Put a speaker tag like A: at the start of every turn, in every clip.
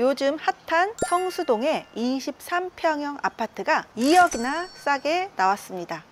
A: 요즘 핫한 성수동의 23평형 아파트가 2억이나 싸게 나왔습니다.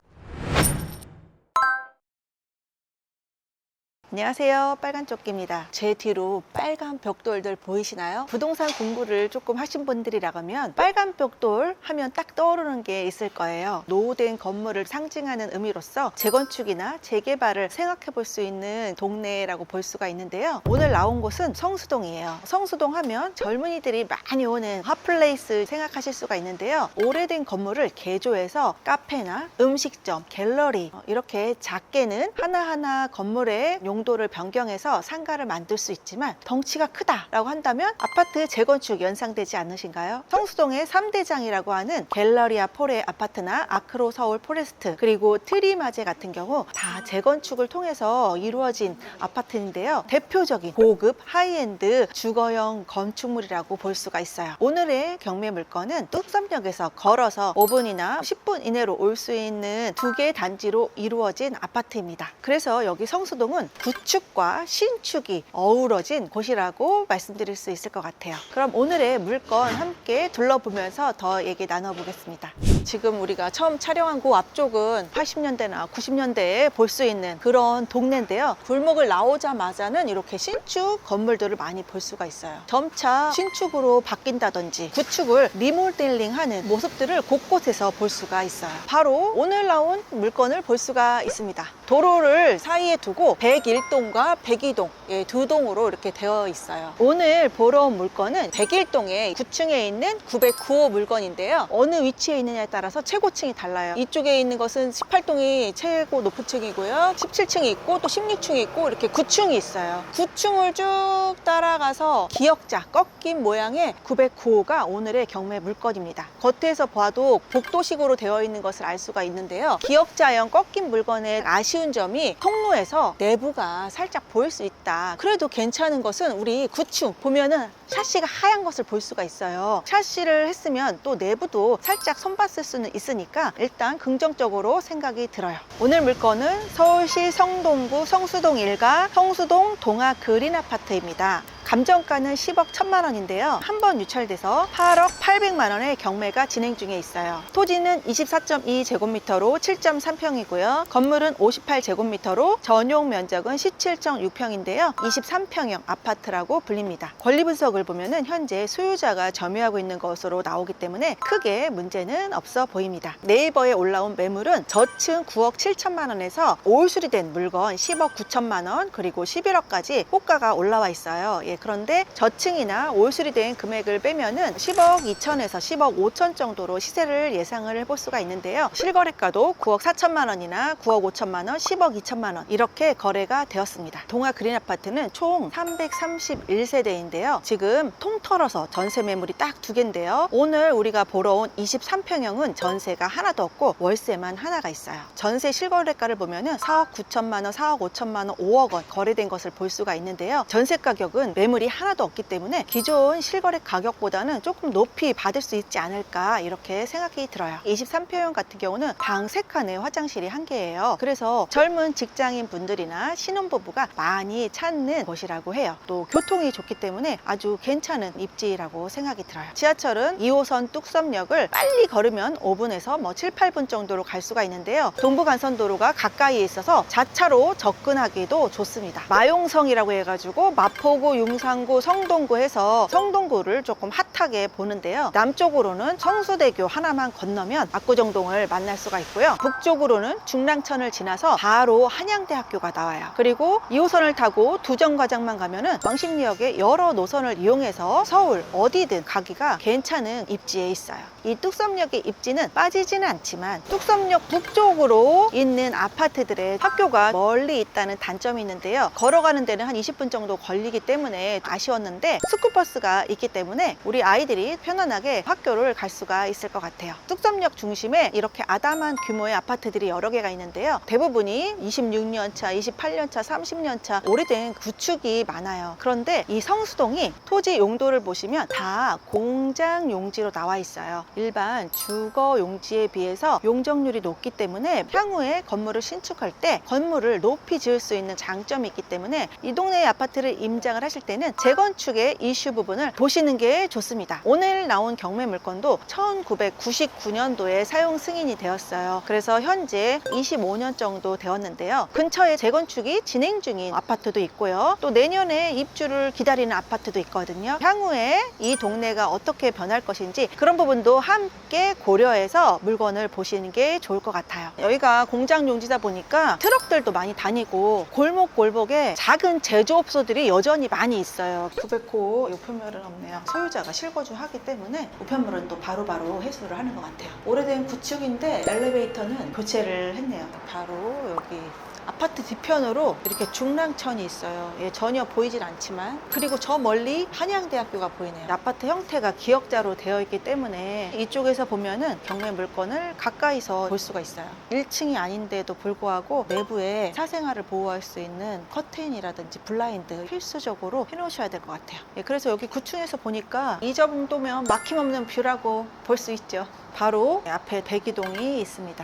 A: 안녕하세요, 빨간조끼입니다. 제 뒤로 빨간 벽돌들 보이시나요? 부동산 공부를 조금 하신 분들이라면 빨간 벽돌 하면 딱 떠오르는 게 있을 거예요. 노후된 건물을 상징하는 의미로서 재건축이나 재개발을 생각해 볼 수 있는 동네라고 볼 수가 있는데요. 오늘 나온 곳은 성수동이에요. 성수동 하면 젊은이들이 많이 오는 핫플레이스 생각하실 수가 있는데요. 오래된 건물을 개조해서 카페나 음식점, 갤러리 이렇게 작게는 하나하나 건물의 용도를 변경해서 상가를 만들 수 있지만 덩치가 크다라고 한다면 아파트 재건축 연상되지 않으신가요? 성수동의 3대장이라고 하는 갤러리아 포레 아파트나 아크로 서울 포레스트 그리고 트리마제 같은 경우 다 재건축을 통해서 이루어진 아파트인데요. 대표적인 고급 하이엔드 주거형 건축물이라고 볼 수가 있어요. 오늘의 경매 물건은 뚝섬역에서 걸어서 5분이나 10분 이내로 올 수 있는 두 개의 단지로 이루어진 아파트입니다. 그래서 여기 성수동은 구축과 신축이 어우러진 곳이라고 말씀드릴 수 있을 것 같아요. 그럼 오늘의 물건 함께 둘러보면서 더 얘기 나눠보겠습니다. 지금 우리가 처음 촬영한 그 앞쪽은 80년대나 90년대에 볼 수 있는 그런 동네인데요. 골목을 나오자마자는 이렇게 신축 건물들을 많이 볼 수가 있어요. 점차 신축으로 바뀐다든지 구축을 리모델링하는 모습들을 곳곳에서 볼 수가 있어요. 바로 오늘 나온 물건을 볼 수가 있습니다. 도로를 사이에 두고 101동과 102동 두 동으로 이렇게 되어 있어요. 오늘 보러 온 물건은 101동에 9층에 있는 909호 물건인데요. 어느 위치에 있느냐에 따라서 최고층이 달라요. 이쪽에 있는 것은 18동이 최고 높은 층이고요. 17층이 있고 또 16층이 있고 이렇게 9층이 있어요. 9층을 쭉 따라가서 기역자 꺾인 모양의 909호가 오늘의 경매 물건입니다. 겉에서 봐도 복도식으로 되어 있는 것을 알 수가 있는데요. 기역자형 꺾인 물건의 아쉬운 점이 통로에서 내부가 살짝 보일 수 있다. 그래도 괜찮은 것은 우리 9층 보면은 샤시가 하얀 것을 볼 수가 있어요. 샤시를 했으면 또 내부도 살짝 손봤을 수는 있으니까 일단 긍정적으로 생각이 들어요. 오늘 물건은 서울시 성동구 성수동 1가 성수동 동아 그린 아파트입니다. 감정가는 10억 1천만 원인데요. 한 번 유찰돼서 8억 800만 원의 경매가 진행 중에 있어요. 토지는 24.2제곱미터로 7.3평이고요. 건물은 58제곱미터로 전용 면적은 17.6평인데요. 23평형 아파트라고 불립니다. 권리 분석을 보면은 현재 소유자가 점유하고 있는 것으로 나오기 때문에 크게 문제는 없어 보입니다. 네이버에 올라온 매물은 저층 9억 7천만 원에서 올 수리된 물건 10억 9천만 원 그리고 11억까지 호가가 올라와 있어요. 그런데 저층이나 올 수리된 금액을 빼면은 10억 2천에서 10억 5천 정도로 시세를 예상을 해볼 수가 있는데요. 실거래가도 9억 4천만 원이나 9억 5천만 원, 10억 2천만 원 이렇게 거래가 되었습니다. 동아 그린 아파트는 총 331세대인데요. 지금 통털어서 전세 매물이 딱 두 개인데요. 오늘 우리가 보러 온 23평형은 전세가 하나도 없고 월세만 하나가 있어요. 전세 실거래가를 보면은 4억 9천만 원, 4억 5천만 원, 5억 원 거래된 것을 볼 수가 있는데요. 전세 가격은 매물이 하나도 없기 때문에 기존 실거래 가격보다는 조금 높이 받을 수 있지 않을까 이렇게 생각이 들어요. 23평형 같은 경우는 방 3칸에 화장실이 1개예요. 그래서 젊은 직장인 분들이나 신혼부부가 많이 찾는 곳이라고 해요. 또 교통이 좋기 때문에 아주 괜찮은 입지라고 생각이 들어요. 지하철은 2호선 뚝섬역을 빨리 걸으면 5분에서 7, 8분 정도로 갈 수가 있는데요. 동부간선도로가 가까이에 있어서 자차로 접근하기도 좋습니다. 마용성이라고 해가지고 마포구, 용산구, 성동구 해서 성동구를 조금 핫하게 보는데요. 남쪽으로는 성수대교 하나만 건너면 압구정동을 만날 수가 있고요. 북쪽으로는 중랑천을 지나서 바로 한양대학교가 나와요. 그리고 2호선을 타고 두정거장만 가면은 왕십리역의 여러 노선을 이용해서 서울 어디든 가기가 괜찮은 입지에 있어요. 이 뚝섬역의 입지는 빠지지는 않지만 뚝섬역 북쪽으로 있는 아파트들의 학교가 멀리 있다는 단점이 있는데요. 걸어가는 데는 한 20분 정도 걸리기 때문에 아쉬웠는데 스쿨버스가 있기 때문에 우리 아이들이 편안하게 학교를 갈 수가 있을 것 같아요. 뚝섬역 중심에 이렇게 아담한 규모의 아파트들이 여러 개가 있는데요. 대부분이 26년차, 28년차, 30년차 오래된 구축이 많아요. 그런데 이 성수동이 토지 용도를 보시면 다 공장 용지로 나와 있어요. 일반 주거 용지에 비해서 용적률이 높기 때문에 향후에 건물을 신축할 때 건물을 높이 지을 수 있는 장점이 있기 때문에 이 동네의 아파트를 임장을 하실 때 해당되는 재건축의 이슈 부분을 보시는 게 좋습니다. 오늘 나온 경매 물건도 1999년도에 사용 승인이 되었어요. 그래서 현재 25년 정도 되었는데요. 근처에 재건축이 진행 중인 아파트도 있고요. 또 내년에 입주를 기다리는 아파트도 있거든요. 향후에 이 동네가 어떻게 변할 것인지 그런 부분도 함께 고려해서 물건을 보시는 게 좋을 것 같아요. 여기가 공장 용지다 보니까 트럭들도 많이 다니고 골목골목에 작은 제조업소들이 여전히 많이 있어요. 900호 우편물은 없네요. 소유자가 실거주 하기 때문에 우편물은 또 바로바로 회수를 하는 것 같아요. 오래된 구축인데 엘리베이터는 교체를 했네요. 바로 여기 아파트 뒤편으로 이렇게 중랑천이 있어요. 예, 전혀 보이질 않지만, 그리고 저 멀리 한양대학교가 보이네요. 아파트 형태가 기역자로 되어 있기 때문에 이쪽에서 보면은 경매 물건을 가까이서 볼 수가 있어요. 1층이 아닌데도 불구하고 내부에 사생활을 보호할 수 있는 커튼이라든지 블라인드 필수적으로 해놓으셔야 될 것 같아요. 예, 그래서 여기 9층에서 보니까 이 정도면 막힘없는 뷰라고 볼 수 있죠. 바로 앞에 대기동이 있습니다.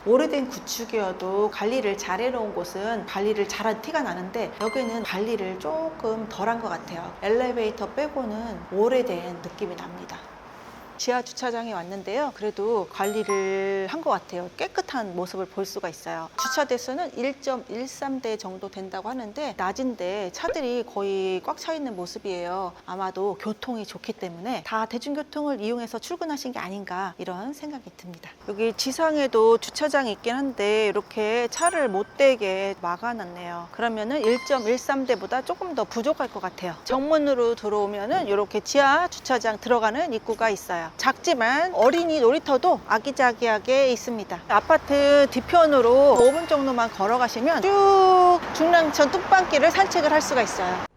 A: 오래된 구축이어도 관리를 잘 해놓은 곳은 관리를 잘한 티가 나는데, 여기는 관리를 조금 덜한 것 같아요. 엘리베이터 빼고는 오래된 느낌이 납니다. 지하 주차장에 왔는데요. 그래도 관리를 한 것 같아요. 깨끗한 모습을 볼 수가 있어요. 주차 대수는 1.13대 정도 된다고 하는데 낮인데 차들이 거의 꽉 차 있는 모습이에요. 아마도 교통이 좋기 때문에 다 대중교통을 이용해서 출근하신 게 아닌가, 이런 생각이 듭니다. 여기 지상에도 주차장이 있긴 한데 이렇게 차를 못 대게 막아놨네요. 그러면은 1.13대보다 조금 더 부족할 것 같아요. 정문으로 들어오면은 이렇게 지하 주차장 들어가는 입구가 있어요. 작지만 어린이 놀이터도 아기자기하게 있습니다. 아파트 뒤편으로 5분 정도만 걸어가시면 쭉 중랑천 뚝방길을 산책을 할 수가 있어요.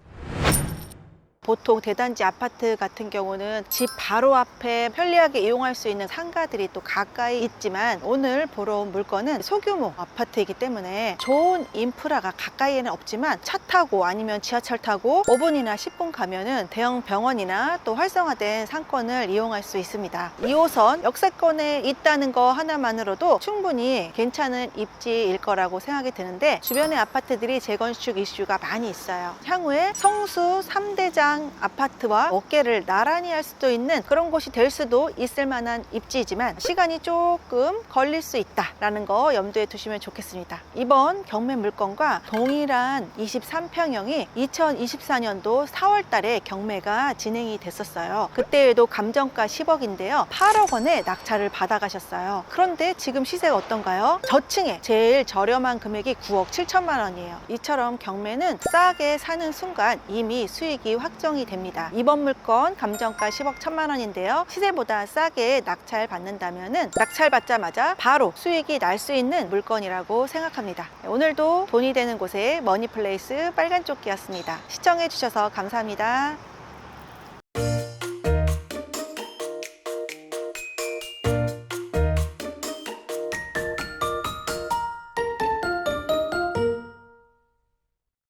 A: 보통 대단지 아파트 같은 경우는 집 바로 앞에 편리하게 이용할 수 있는 상가들이 또 가까이 있지만, 오늘 보러 온 물건은 소규모 아파트이기 때문에 좋은 인프라가 가까이에는 없지만 차 타고 아니면 지하철 타고 5분이나 10분 가면은 대형 병원이나 또 활성화된 상권을 이용할 수 있습니다. 2호선 역세권에 있다는 거 하나만으로도 충분히 괜찮은 입지일 거라고 생각이 드는데, 주변의 아파트들이 재건축 이슈가 많이 있어요. 향후에 성수 3대장 아파트와 어깨를 나란히 할 수도 있는 그런 곳이 될 수도 있을 만한 입지이지만 시간이 조금 걸릴 수 있다라는 거 염두에 두시면 좋겠습니다. 이번 경매 물건과 동일한 23평형이 2024년도 4월 달에 경매가 진행이 됐었어요. 그때에도 감정가 10억인데요. 8억 원에 낙찰을 받아가셨어요. 그런데 지금 시세가 어떤가요? 저층에 제일 저렴한 금액이 9억 7천만 원이에요. 이처럼 경매는 싸게 사는 순간 이미 수익이 확정이 됩니다. 이번 물건 감정가 10억 1천만 원인데요. 시세보다 싸게 낙찰 받는다면은 낙찰 받자마자 바로 수익이 날 수 있는 물건이라고 생각합니다. 오늘도 돈이 되는 곳에 머니플레이스 빨간 조끼였습니다. 시청해 주셔서 감사합니다.